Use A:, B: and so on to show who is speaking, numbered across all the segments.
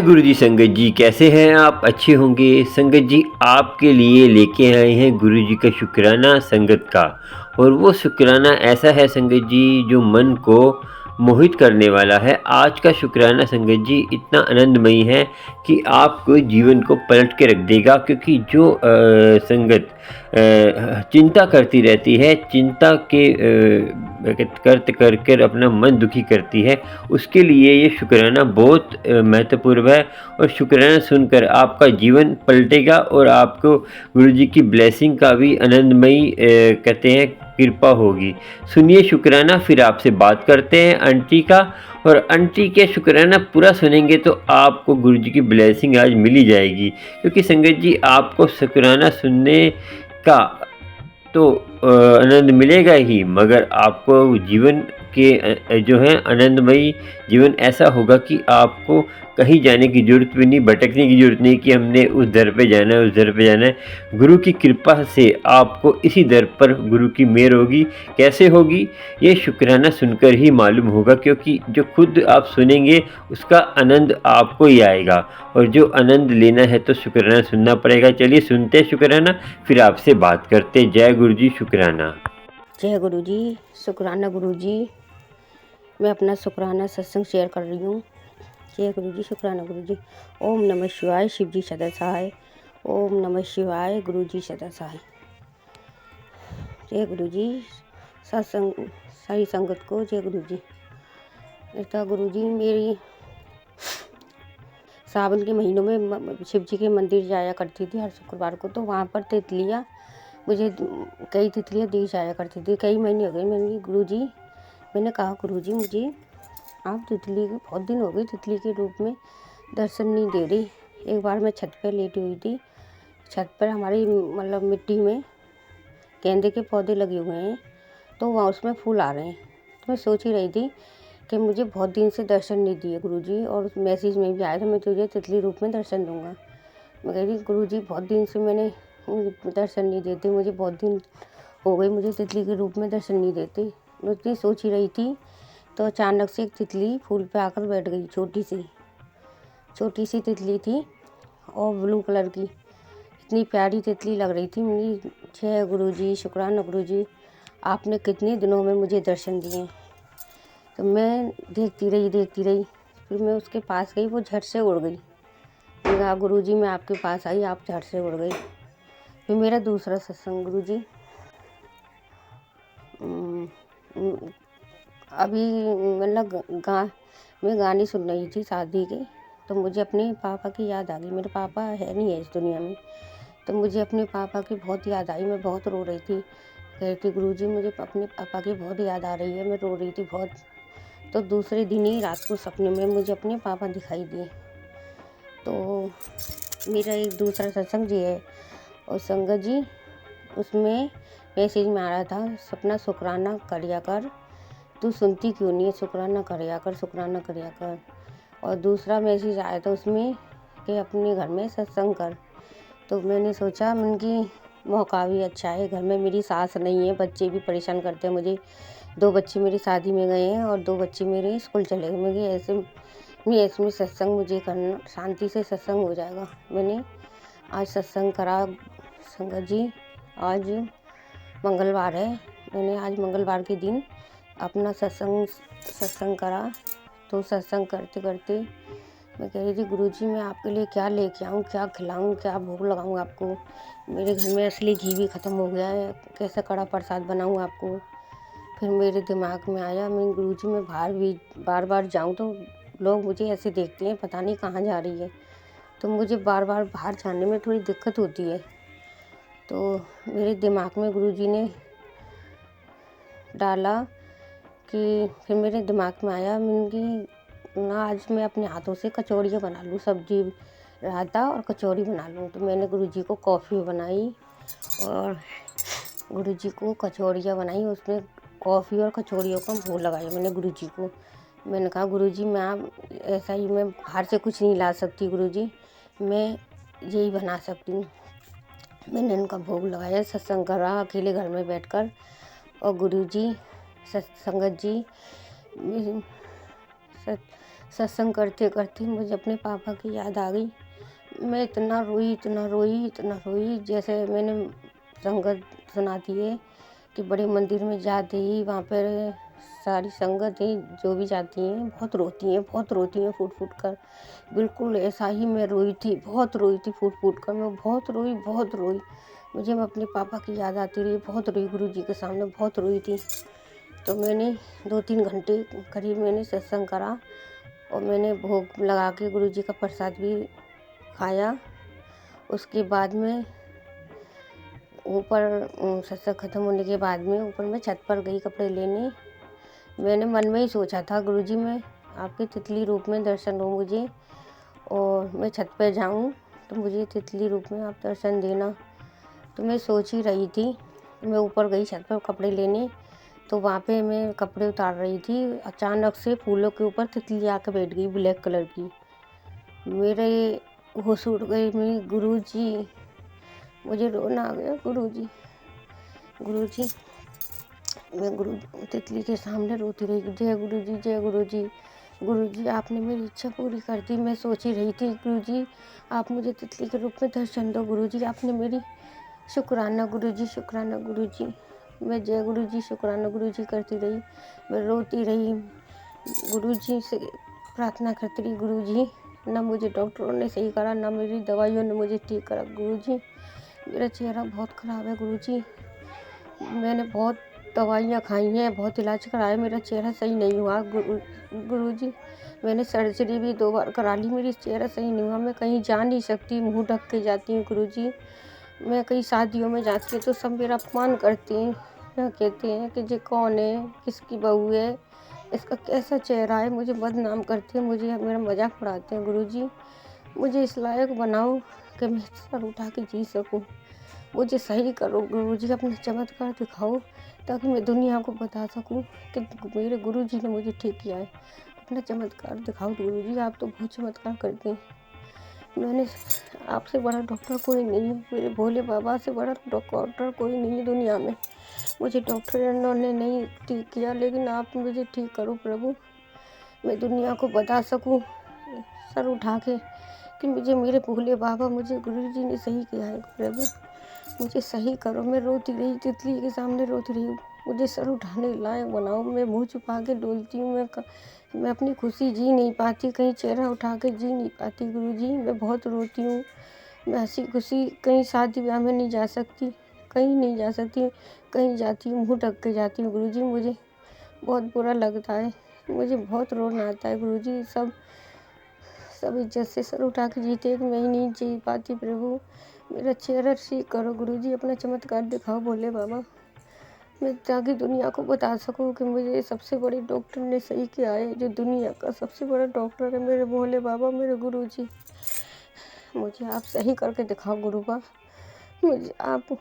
A: गुरुजी। संगत जी कैसे हैं आप? अच्छे होंगे। संगत जी आपके लिए लेके आए हैं गुरुजी का शुक्राना संगत का। और वो शुक्राना ऐसा है संगत जी जो मन को मोहित करने वाला है। आज का शुक्राना संगत जी इतना आनंदमयी है कि आपको जीवन को पलट के रख देगा, क्योंकि जो संगत चिंता करती रहती है, चिंता के करते कर कर अपना मन दुखी करती है, उसके लिए ये शुक्राना बहुत महत्वपूर्ण है। और शुक्राना सुनकर आपका जीवन पलटेगा और आपको गुरुजी की ब्लेसिंग का भी आनंदमयी कहते हैं कृपा होगी। सुनिए शुक्राना, फिर आपसे बात करते हैं आंटी का। और आंटी के शुक्राना पूरा सुनेंगे तो आपको गुरुजी की ब्लेसिंग आज मिल ही जाएगी, क्योंकि संगत जी आपको शुक्राना सुनने का तो आनंद मिलेगा ही, मगर आपको जीवन के जो है आनंदमयी जीवन ऐसा होगा कि आपको कहीं जाने की ज़रूरत भी नहीं, भटकने की ज़रूरत नहीं कि हमने उस दर पे जाना है, उस दर पे जाना है। गुरु की कृपा से आपको इसी दर पर गुरु की मेहर होगी। कैसे होगी? ये शुक्राना सुनकर ही मालूम होगा, क्योंकि जो खुद आप सुनेंगे उसका आनंद आपको ही आएगा, और जो आनंद लेना है तो शुक्राना सुनना पड़ेगा। चलिए सुनते हैं शुक्राना, फिर आपसे बात करते। जय गुरु जी। शुक्राना।
B: जय गुरु जी। शुक्राना गुरु जी। मैं अपना शुक्राना सत्संग शेयर कर रही हूँ। जय गुरु जी। शुक्राना गुरु जी। ओम नमः शिवाय। शिव जी सदा सहाय। ओम नमः शिवाय। गुरु जी सदा सहाय। जय गुरु जी। सत्संग सारी संगत को जय गुरु जी। ऐसा गुरु जी, मेरी सावन के महीनों में शिव जी के मंदिर जाया करती थी हर शुक्रवार को। तो वहाँ पर तितलियाँ, मुझे कई तितलियाँ दी जाया करती थी। कई महीने हो गए मैंने कहा गुरु जी मुझे आप तितली के बहुत दिन हो गए तितली के रूप में दर्शन नहीं दे रही। एक बार मैं छत पर लेटी हुई थी। छत पर हमारी मतलब मिट्टी में गेंदे के पौधे लगे हुए हैं, तो वहाँ उसमें फूल आ रहे हैं। तो मैं सोच ही रही थी कि मुझे बहुत दिन से दर्शन नहीं दिए गुरुजी, और मैसेज में भी आया था मैं तुझे तितली रूप में दर्शन दूंगा। मैं कह रही गुरुजी बहुत दिन से मैंने दर्शन नहीं देते, मुझे बहुत दिन हो गए मुझे तितली के रूप में दर्शन नहीं देते। मैं इतनी सोच ही रही थी, तो अचानक से एक तितली फूल पे आकर बैठ गई। छोटी सी तितली थी और ब्लू कलर की, इतनी प्यारी तितली लग रही थी। मेरी जय गुरुजी। शुक्राना गुरुजी, आपने कितने दिनों में मुझे दर्शन दिए। तो मैं देखती रही। फिर मैं उसके पास गई, वो झट से उड़ गई। मैं कहा गुरुजी मैं आपके पास आई, आप झट से उड़ गई। फिर मेरा दूसरा सत्संग गुरुजी, अभी मतलब मैं गाने सुन रही थी शादी के, तो मुझे अपने पापा की याद आ गई। मेरे पापा है नहीं है इस दुनिया में, तो मुझे अपने पापा की बहुत याद आई। मैं बहुत रो रही थी, कह रही थी गुरुजी मुझे अपने पापा की बहुत याद आ रही है। मैं रो रही थी बहुत। तो दूसरे दिन ही रात को सपने में मुझे अपने पापा दिखाई दिए। तो मेरा एक दूसरा सत्संग जी है, और संगत जी उसमें मैसेज में आ रहा था सपना शुक्राना करिया कर, तू सुनती क्यों नहीं है, शुक्राना करिया कर, शुक्राना करिया कर। और दूसरा मैसेज आया था उसमें कि अपने घर में सत्संग कर। तो मैंने सोचा मन की मौका भी अच्छा है, घर में मेरी सास नहीं है, बच्चे भी परेशान करते हैं मुझे। 2 बच्चे मेरी शादी में गए हैं और 2 बच्चे मेरे स्कूल चले गए। मुझे ऐसे में सत्संग मुझे करना, शांति से सत्संग हो जाएगा। मैंने आज सत्संग करा संगत जी। आज मंगलवार है, मैंने आज मंगलवार के दिन अपना सत्संग करा। तो सत्संग करते करते मैं कह रही थी गुरुजी मैं आपके लिए क्या लेके आऊँ, क्या खिलाऊँ, क्या भोग लगाऊँ आपको। मेरे घर में असली घी भी ख़त्म हो गया है, कैसे कड़ा प्रसाद बनाऊँ आपको। फिर मेरे दिमाग में आया मैं गुरुजी मैं बाहर भी बार बार जाऊँ तो लोग मुझे ऐसे देखते हैं पता नहीं कहाँ जा रही है, तो मुझे बार बार बाहर जाने में थोड़ी दिक्कत होती है। तो मेरे दिमाग में गुरुजी ने डाला कि फिर मेरे दिमाग में आया कि ना आज मैं अपने हाथों से कचौड़ियाँ बना लूँ, सब्जी रायता और कचौड़ी बना लूँ। तो मैंने गुरुजी को कॉफ़ी बनाई और गुरुजी को कचौड़ियाँ बनाई, उसमें कॉफ़ी और कचौड़ियों का भोग लगाया मैंने गुरुजी को। मैंने कहा गुरुजी मैं आप ऐसा ही, मैं बाहर से कुछ नहीं ला सकती गुरुजी, मैं यही बना सकती हूँ। मैंने उनका भोग लगाया, सत्संग करा अकेले घर में बैठकर। और गुरुजी संगत जी सत्संग करते करते मुझे अपने पापा की याद आ गई। मैं इतना रोई, इतना रोई, इतना रोई, जैसे मैंने संगत सुनाती है कि बड़े मंदिर में जाते ही वहाँ पर सारी संगत है जो भी जाती हैं बहुत रोती हैं, बहुत रोती हैं फूट फूट कर। बिल्कुल ऐसा ही मैं रोई थी, बहुत रोई थी फूट फूट कर। मैं बहुत रोई, बहुत रोई। मुझे मैं अपने पापा की याद आती रही, बहुत रोई, गुरुजी के सामने बहुत रोई थी। तो मैंने 2-3 घंटे करीब मैंने सत्संग करा और मैंने भोग लगा के गुरुजी का प्रसाद भी खाया। उसके बाद में ऊपर सत्संग ख़त्म होने के बाद में ऊपर मैं छत पर गई कपड़े लेने। मैंने मन में ही सोचा था, गुरुजी मैं आपके तितली रूप में दर्शन हो मुझे और मैं छत पे जाऊं तो मुझे तितली रूप में आप दर्शन देना। तो मैं सोच ही रही थी। मैं ऊपर गई छत पर कपड़े लेने, तो वहाँ पे मैं कपड़े उतार रही थी, अचानक से फूलों के ऊपर तितली आके बैठ गई ब्लैक कलर की। मेरे होश उड़ गए। मैं गुरुजी, मुझे रोना आ गया। गुरुजी, गुरुजी, मैं गुरु तितली के सामने रोती रही, जय गुरुजी, जय गुरुजी। गुरुजी आपने मेरी इच्छा पूरी कर दी। मैं सोच ही रही थी, गुरुजी आप मुझे तितली के रूप में दर्शन दो। गुरुजी आपने मेरी शुक्राना गुरुजी, शुक्राना गुरुजी। मैं जय गुरुजी, शुक्राना गुरुजी करती रही। मैं रोती रही, गुरुजी से प्रार्थना करती रही, गुरुजी ना मुझे डॉक्टरों ने सही करा, ना मेरी दवाइयों ने मुझे ठीक करा। गुरुजी मेरा चेहरा बहुत ख़राब है। गुरुजी मैंने बहुत दवाइयाँ खाई हैं, बहुत इलाज कराया, मेरा चेहरा सही नहीं हुआ। गुरुजी मैंने सर्जरी भी 2 बार करा ली, मेरी चेहरा सही नहीं हुआ। मैं कहीं जा नहीं सकती, मुँह ढक के जाती हूँ। गुरुजी मैं कहीं शादियों में जाती हूँ तो सब मेरा अपमान करते हैं, कहते हैं कि ये कौन है, किसकी बहू है, इसका कैसा चेहरा है, मुझे बदनाम करते हैं, मुझे मेरा मजाक उड़ाते हैं। गुरुजी मुझे इस लायक बनाओ कि मैं सर उठा के जी सकूं। मुझे सही करो गुरुजी, अपना चमत्कार दिखाओ ताकि मैं दुनिया को बता सकूं कि मेरे गुरुजी ने मुझे ठीक किया है। अपना चमत्कार दिखाओ गुरुजी, आप तो बहुत चमत्कार करते हैं। मैंने आपसे बड़ा डॉक्टर कोई नहीं है, मेरे भोले बाबा से बड़ा डॉक्टर कोई नहीं है दुनिया में। मुझे डॉक्टरों ने नहीं ठीक किया, लेकिन आप मुझे ठीक करो प्रभु, मैं दुनिया को बता सकूं सर उठा के कि मुझे मेरे भोले बाबा, मुझे गुरुजी ने सही किया है। प्रभु मुझे सही करो। मैं रोती रही, तितली के सामने रोती रही, मुझे सर उठाने लायक बनाओ। मैं मुँह छुपा के डोलती हूँ, मैं अपनी खुशी जी नहीं पाती, कहीं चेहरा उठा के जी नहीं पाती। गुरुजी मैं बहुत रोती हूँ, मैं हंसी खुशी कहीं शादी ब्याह में नहीं जा सकती, कहीं नहीं जा सकती, कहीं जाती हूँ मुँह ढक के जाती हूँ। गुरुजी मुझे बहुत बुरा लगता है, मुझे बहुत रोना आता है। गुरुजी सब इज्जत से सर उठा के जीते कि मैं ही नहीं जी पाती। प्रभु मेरा चेहरा ठीक करो गुरुजी, अपना चमत्कार दिखाओ भोले बाबा, मैं ताकि दुनिया को बता सकूं कि मुझे सबसे बड़े डॉक्टर ने सही किया है। जो दुनिया का सबसे बड़ा डॉक्टर है मेरे भोले बाबा, मेरे गुरुजी, मुझे आप सही करके दिखाओ गुरुबा। मुझे आप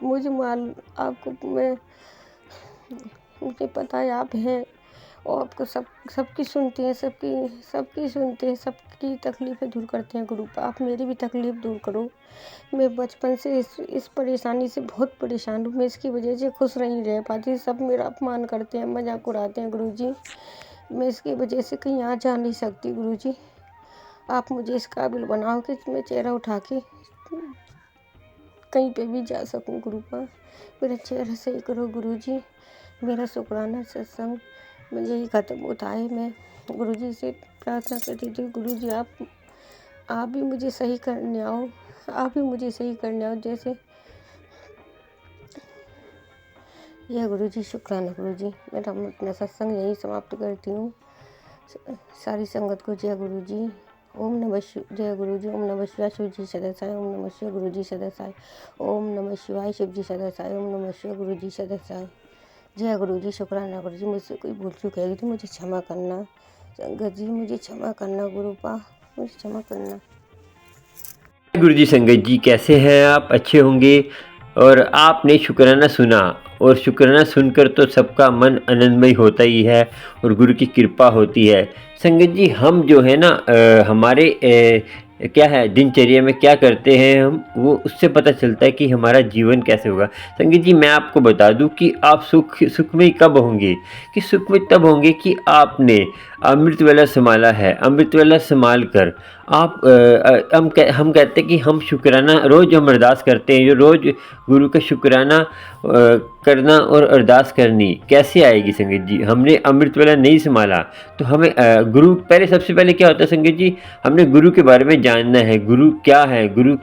B: मुझे आपको मुझे पता है आप हैं और आपको सबकी सुनते हैं, सबकी सुनते हैं, सबकी तकलीफ़ें दूर करते हैं। गुरु आप मेरी भी तकलीफ़ दूर करो। मैं बचपन से इस परेशानी से बहुत परेशान हूँ, मैं इसकी वजह से खुश नहीं रह पाती, सब मेरा अपमान करते हैं, मजाक उड़ाते हैं। गुरुजी मैं इसकी वजह से कहीं आ जा नहीं सकती। गुरुजी आप मुझे इस काबिल बनाओ कि मैं चेहरा उठा के कहीं पे भी जा सकूं। गुरुपा मेरा चेहरा सही करो गुरुजी, मेरा शुक्राना सत्संग में यही ख़त्म होता है। मैं गुरुजी से प्रार्थना करती थी, गुरुजी आप भी मुझे सही करने आओ, आप भी मुझे सही करने आओ। जैसे यह गुरुजी, शुक्राना गुरुजी। मेरा अपना सत्संग यही समाप्त करती हूँ। सारी संगत को जय गुरुजी, ओम नमः शिवाय। जय गुरुजी, ओम नमः शिवाय। शिव जी सदसाय, ओम नमः शिवाय। गुरुजी सदसाय, ओम नमः शिवाय। शिव जी सदसाय, ओम नमः शिवाय। गुरुजी सदसाय। जय गुरुजी, शुक्राना गुरुजी। मुझसे कोई भूल चूक है तो मुझे क्षमा करना। संगत जी मुझे क्षमा करना, गुरुपा मुझे क्षमा करना।
A: गुरुजी संगत जी कैसे हैं आप? अच्छे होंगे। और आपने शुक्राना सुना, और शुक्राना सुनकर तो सबका मन आनंदमय होता ही है और गुरु की कृपा होती है। संगत जी हम जो है ना हमारे क्या है दिनचर्या में क्या करते हैं हम, वो उससे पता चलता है कि हमारा जीवन कैसे होगा। संगत जी मैं आपको बता दूं कि आप सुखमय कब होंगे, कि सुखमय तब होंगे कि आपने अमृत वेला संभाला है, अमृत वेला संभाल कर आप हम कहते हैं कि हम शुक्राना रोज़ हम अरदास करते हैं, जो रोज़ गुरु का शुक्राना करना और अरदास करनी कैसे आएगी संगत जी? हमने अमृत वेला नहीं संभाला तो हमें गुरु पहले सबसे पहले क्या होता है संगत जी, हमने गुरु के बारे में जानना है, गुरु क्या है, गुरु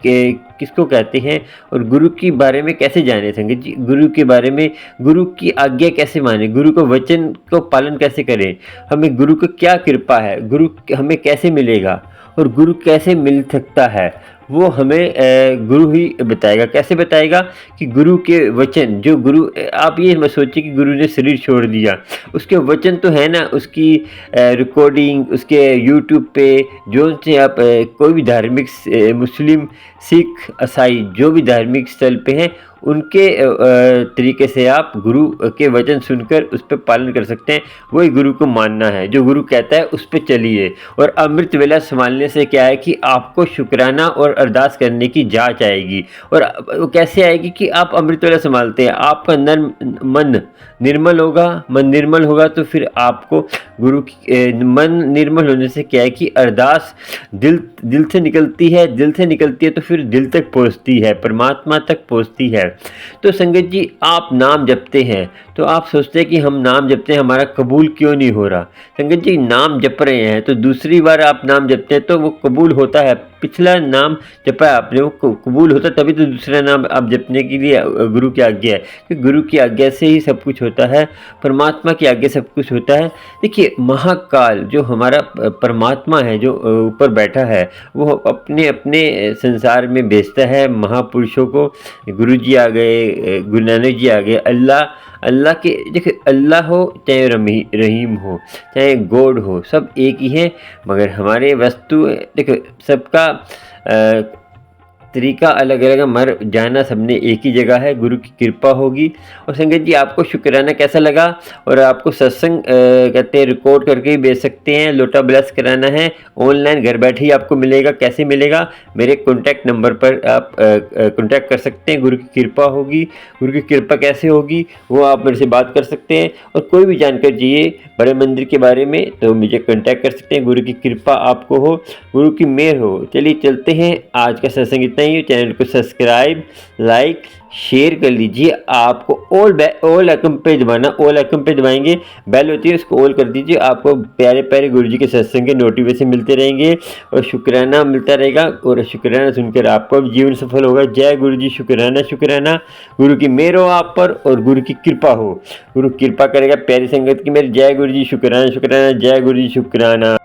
A: के किसको कहते हैं और गुरु के बारे में कैसे जाने संगत जी? गुरु के बारे में, गुरु की आज्ञा कैसे माने, गुरु को वचन को पालन कैसे करें, हमें गुरु को क्या कृपा है, गुरु हमें कैसे मिलेगा और गुरु कैसे मिल सकता है, वो हमें गुरु ही बताएगा। कैसे बताएगा कि गुरु के वचन, जो गुरु, आप ये मत सोचिए कि गुरु ने शरीर छोड़ दिया, उसके वचन तो है ना, उसकी रिकॉर्डिंग उसके यूट्यूब पे जो से आप कोई भी धार्मिक मुस्लिम सिख ईसाई जो भी धार्मिक स्थल पे हैं उनके तरीके से आप गुरु के वचन सुनकर उस पर पालन कर सकते हैं। वही गुरु को मानना है, जो गुरु कहता है उस पर चलिए। और अमृत वेला संभालने से क्या है कि आपको शुक्राना और अरदास करने की जांच आएगी। और वो कैसे आएगी कि आप अमृत वेला संभालते हैं, आपका अंदर मन निर्मल होगा। मन निर्मल होगा तो फिर आपको गुरु की मन निर्मल होने से क्या है कि अरदास दिल से निकलती है, दिल से निकलती है तो फिर दिल तक पहुंचती है, परमात्मा तक पहुंचती है। तो संगत जी, आप नाम जपते हैं तो आप सोचते हैं कि हम नाम जपते हैं, हमारा कबूल क्यों नहीं हो रहा। संगत जी, नाम जप रहे हैं तो दूसरी बार आप नाम जपते हैं तो वो कबूल होता है। पिछला नाम जपा आपने, वो कबूल होता, तभी तो दूसरा नाम आप जपने के लिए गुरु की आज्ञा है, कि गुरु की आज्ञा से ही सब कुछ होता है, परमात्मा की आज्ञा सब कुछ होता है। देखिए, महाकाल जो हमारा परमात्मा है, जो ऊपर बैठा है, वो अपने अपने संसार में भेजता है महापुरुषों को। गुरु जी आ गए, गुरु नानक जी आ गए, अल्लाह के, देखिए अल्लाह हो चाहे रहीम हो चाहे गॉड हो, सब एक ही है। मगर हमारे वस्तु, देखो सबका तरीका अलग अलग है, मर जाना सबने एक ही जगह है, गुरु की कृपा होगी। और संगत जी, आपको शुक्राना कैसा लगा? और आपको सत्संग कहते हैं रिकॉर्ड करके ही भेज सकते हैं, लोटा ब्लेस कराना है ऑनलाइन घर बैठे ही आपको मिलेगा। कैसे मिलेगा? मेरे कॉन्टैक्ट नंबर पर आप कॉन्टैक्ट कर सकते हैं। गुरु की कृपा होगी। गुरु की कृपा कैसे होगी वो आप मेरे से बात कर सकते हैं। और कोई भी जानकारी चाहिए बड़े मंदिर के बारे में तो मुझे कॉन्टैक्ट कर सकते हैं। गुरु की कृपा आपको हो, गुरु की मेहर हो। चलिए चलते हैं, आज का सत्संग इतना ही। चैनल को सब्सक्राइब, लाइक, शेयर कर लीजिए। आपको ऑल आइकन पे दबाना, ऑल आइकन पे दबाएंगे, बेल होती है उसको ऑल कर दीजिए। आपको प्यारे प्यारे गुरु जी के सत्संग के नोटिफिकेशन मिलते रहेंगे और शुक्राना मिलता रहेगा। और शुक्राना सुनकर आपका भी जीवन सफल होगा। जय गुरु जी, शुक्राना शुक्राना। गुरु की मेहर हो आप पर और गुरु की कृपा हो। गुरु कृपा करेगा प्यारी संगत की मेरी। जय गुरु जी, शुक्राना शुक्राना। जय गुरु जी, शुक्राना।